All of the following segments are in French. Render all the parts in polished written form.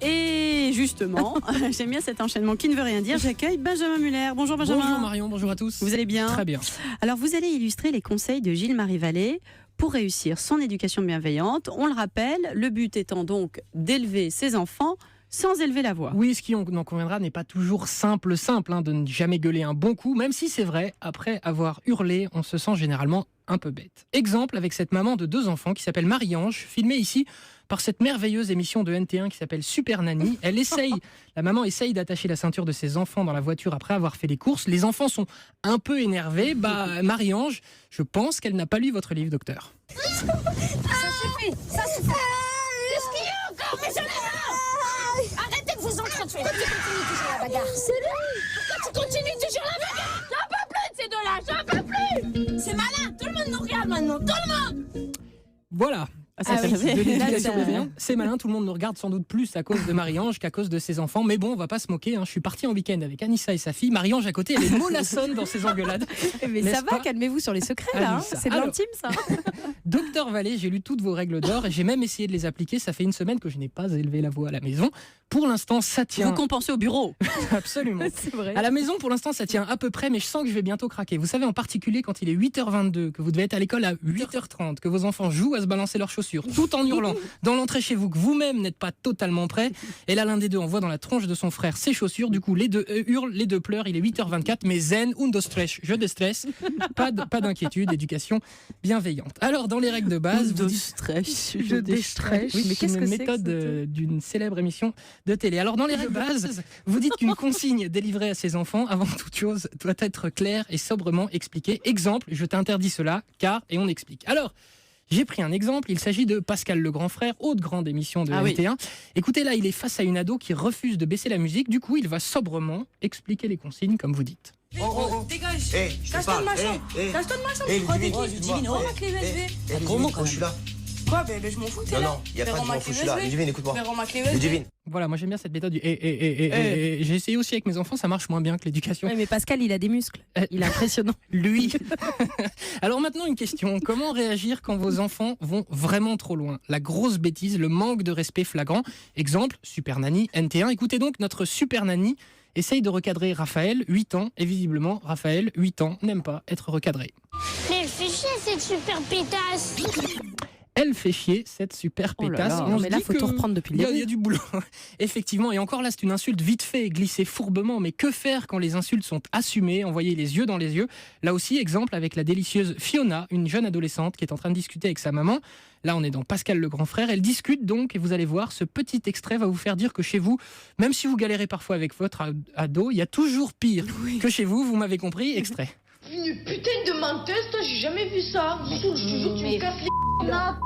Et justement, j'aime bien cet enchaînement qui ne veut rien dire. J'accueille Benjamin Muller. Bonjour Benjamin. Bonjour Marion, bonjour à tous. Vous allez bien? Très bien. Alors vous allez illustrer les conseils de Gilles-Marie Vallée pour réussir son éducation bienveillante. On le rappelle, le but étant donc d'élever ses enfants sans élever la voix. Oui, ce qui en conviendra n'est pas toujours simple de ne jamais gueuler un bon coup, même si c'est vrai, après avoir hurlé, on se sent généralement un peu bête. Exemple avec cette maman de 2 enfants qui s'appelle Marie-Ange, filmée ici par cette merveilleuse émission de NT1 qui s'appelle Super Nanny. La maman essaye d'attacher la ceinture de ses enfants dans la voiture après avoir fait les courses. Les enfants sont un peu énervés. Marie-Ange, je pense qu'elle n'a pas lu votre livre, docteur. Ça suffit. Qu'est-ce qu'il y a encore? Mais j'en ai marre. Arrêtez de vous entretuer. Pourquoi tu continues toujours la bagarre? C'est lui. Pourquoi tu continues toujours la bagarre? J'en peux plus de ces deux-là, j'en peux plus. C'est malin, tout le monde nous regarde maintenant, tout le monde. Voilà. De l'éducation bienveillante. C'est malin, tout le monde nous regarde sans doute plus à cause de Marie-Ange qu'à cause de ses enfants. Mais bon, on va pas se moquer. Je suis parti en week-end avec Anissa et sa fille. Marie-Ange à côté, elle est mollassonne dans ses engueulades. Mais ça va, calmez-vous sur les secrets là. Anissa. C'est de l'intime ça. Docteur Vallée, j'ai lu toutes vos règles d'or et j'ai même essayé de les appliquer. Ça fait 1 semaine que je n'ai pas élevé la voix à la maison. Pour l'instant, ça tient. Vous compensez au bureau. Absolument. C'est vrai. À la maison, pour l'instant, ça tient à peu près, mais je sens que je vais bientôt craquer. Vous savez, en particulier quand il est 8h22, que vous devez être à l'école à 8h30, que vos enfants jouent à se balancer leurs chaussures, tout en hurlant dans l'entrée chez vous, que vous-même n'êtes pas totalement prêt. Et là, l'un des deux envoie dans la tronche de son frère ses chaussures. Du coup, les deux hurlent, les deux pleurent. Il est 8h24, mais zen, undo stress, je déstresse. Pas d'inquiétude, éducation bienveillante. Alors, dans les règles de base, vous dites... je déstresse. Oui, Mais qu'est-ce une que c'est méthode d'une célèbre émission de télé. Alors, dans les règles de base, vous dites qu'une consigne délivrée à ses enfants, avant toute chose, doit être claire et sobrement expliquée. Exemple, je t'interdis cela, car... Et on explique. Alors, j'ai pris un exemple, il s'agit de Pascal le grand frère, autre grande émission de NT1. Écoutez, là, il est face à une ado qui refuse de baisser la musique. Du coup, il va sobrement expliquer les consignes, comme vous dites. Dégage. Cache-toi de ma chambre. Cache-toi de ma chambre. Tu crois des qui? Divine, rends ma clé USB. Comment quand je suis là? Quoi? Je m'en fous, t'es là. Non, il n'y a pas de m'en fous, je suis là. Ludivine, écoute-moi. Mais rends ma clé USB. Ludivine. Voilà, moi j'aime bien cette méthode du J'ai essayé aussi avec mes enfants, ça marche moins bien que l'éducation. Ouais, mais Pascal, il a des muscles. Il est impressionnant. Lui. Alors maintenant, une question. Comment réagir quand vos enfants vont vraiment trop loin? La grosse bêtise, le manque de respect flagrant. Exemple, Super Nanny, NT1. Écoutez donc, notre Super Nanny essaye de recadrer Raphaël, 8 ans. Et visiblement, Raphaël, 8 ans, n'aime pas être recadré. Mais fais chier cette super pétasse. Elle fait chier, cette super pétasse. Oh là là, mais là, il faut tout reprendre depuis le début. Il y a du boulot. Effectivement, et encore là, c'est une insulte vite fait, glissée fourbement. Mais que faire quand les insultes sont assumées, envoyées les yeux dans les yeux? Là aussi, exemple avec la délicieuse Fiona, une jeune adolescente qui est en train de discuter avec sa maman. Là, on est dans Pascal le grand frère. Elle discute donc, et vous allez voir, ce petit extrait va vous faire dire que chez vous, même si vous galérez parfois avec votre ado, il y a toujours pire que chez vous. Vous m'avez compris? Extrait. Une putain de menteuse, toi, j'ai jamais vu ça. Saoul, je te jure, tu me casses les là.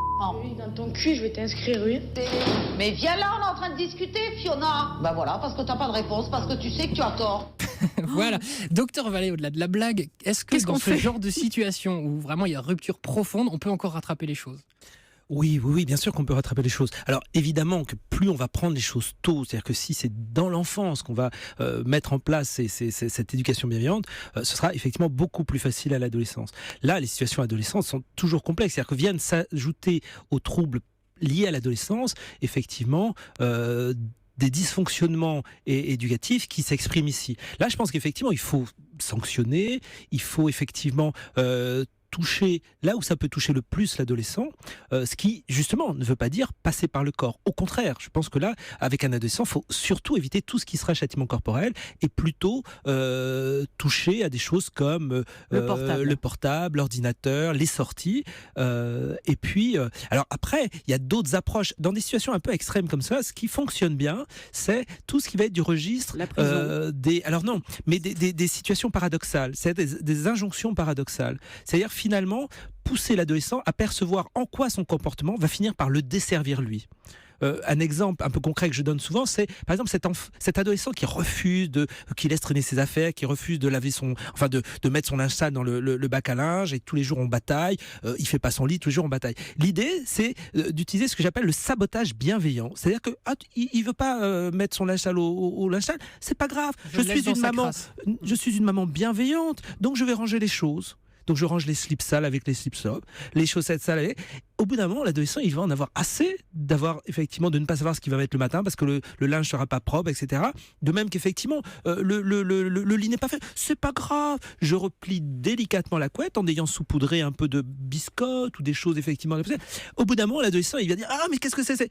Oui, dans ton cul, je vais t'inscrire, oui. Mais viens là, on est en train de discuter, Fiona. Bah voilà, parce que t'as pas de réponse, parce que tu sais que tu as tort. Voilà. Docteur Vallée, au-delà de la blague, est-ce que dans ce genre de situation où vraiment il y a rupture profonde, on peut encore rattraper les choses? Oui, bien sûr qu'on peut rattraper les choses. Alors évidemment que plus on va prendre les choses tôt, c'est-à-dire que si c'est dans l'enfance qu'on va mettre en place cette éducation bienveillante, ce sera effectivement beaucoup plus facile à l'adolescence. Là, les situations adolescentes sont toujours complexes, c'est-à-dire que viennent s'ajouter aux troubles liés à l'adolescence, effectivement, des dysfonctionnements éducatifs qui s'expriment ici. Là, je pense qu'effectivement, il faut sanctionner, il faut effectivement toucher là où ça peut toucher le plus l'adolescent, ce qui justement ne veut pas dire passer par le corps. Au contraire, je pense que là, avec un adolescent, il faut surtout éviter tout ce qui sera châtiment corporel et plutôt toucher à des choses comme le portable, l'ordinateur, les sorties. Et puis, alors après, il y a d'autres approches. Dans des situations un peu extrêmes comme ça, ce qui fonctionne bien, c'est tout ce qui va être du registre des situations paradoxales, c'est des injonctions paradoxales. C'est-à-dire finalement pousser l'adolescent à percevoir en quoi son comportement va finir par le desservir lui. Un exemple un peu concret que je donne souvent, c'est par exemple cet adolescent qui laisse traîner ses affaires, qui refuse de laver de mettre son linge sale dans le bac à linge, et tous les jours on bataille, il fait pas son lit, tous les jours on bataille. L'idée, c'est d'utiliser ce que j'appelle le sabotage bienveillant. C'est-à-dire que il veut pas mettre son linge sale au linge sale, c'est pas grave. Je suis une maman bienveillante, donc je vais ranger les choses. Donc je range les slips sales avec les slips propres, les chaussettes sales avec... Au bout d'un moment, l'adolescent, il va en avoir assez d'avoir effectivement de ne pas savoir ce qu'il va mettre le matin parce que le linge sera pas propre, etc. De même qu'effectivement, le lit n'est pas fait. C'est pas grave. Je replie délicatement la couette en ayant saupoudré un peu de biscotte ou des choses effectivement. Au bout d'un moment, l'adolescent, il va dire ah mais qu'est-ce que c'est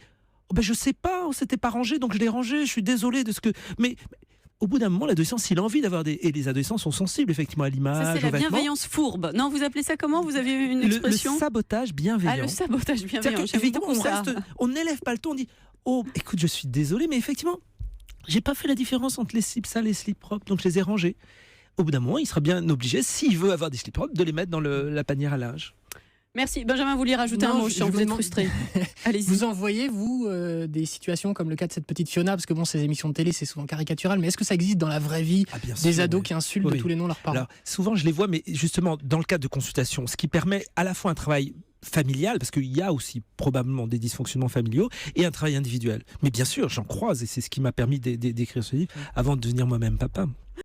oh, ben je sais pas, on s'était pas rangé donc je l'ai rangé. Je suis désolé de ce que mais au bout d'un moment, l'adolescent, s'il a envie d'avoir et les adolescents sont sensibles effectivement à l'image. Ça, c'est la bienveillance fourbe. Non, vous appelez ça comment? Vous avez une expression? Le sabotage bienveillant. Ah, le sabotage bienveillant. Évidemment, on n'élève pas le ton, on dit oh, écoute, je suis désolé, mais effectivement, j'ai pas fait la différence entre les slips sales et les slips propres, donc je les ai rangés. Au bout d'un moment, il sera bien obligé, s'il veut avoir des slips propres, de les mettre dans la panière à linge. Merci. Benjamin, vous vouliez rajouter un mot, je sens que vous êtes frustré. Allez-y. Vous en voyez, vous, des situations comme le cas de cette petite Fiona, parce que bon, ces émissions de télé, c'est souvent caricatural, mais est-ce que ça existe dans la vraie vie, des ados qui insultent de tous les noms leurs parents? Alors, souvent, je les vois, mais justement, dans le cadre de consultation, ce qui permet à la fois un travail familial, parce qu'il y a aussi probablement des dysfonctionnements familiaux, et un travail individuel. Mais bien sûr, j'en croise, et c'est ce qui m'a permis d'écrire ce livre avant de devenir moi-même papa.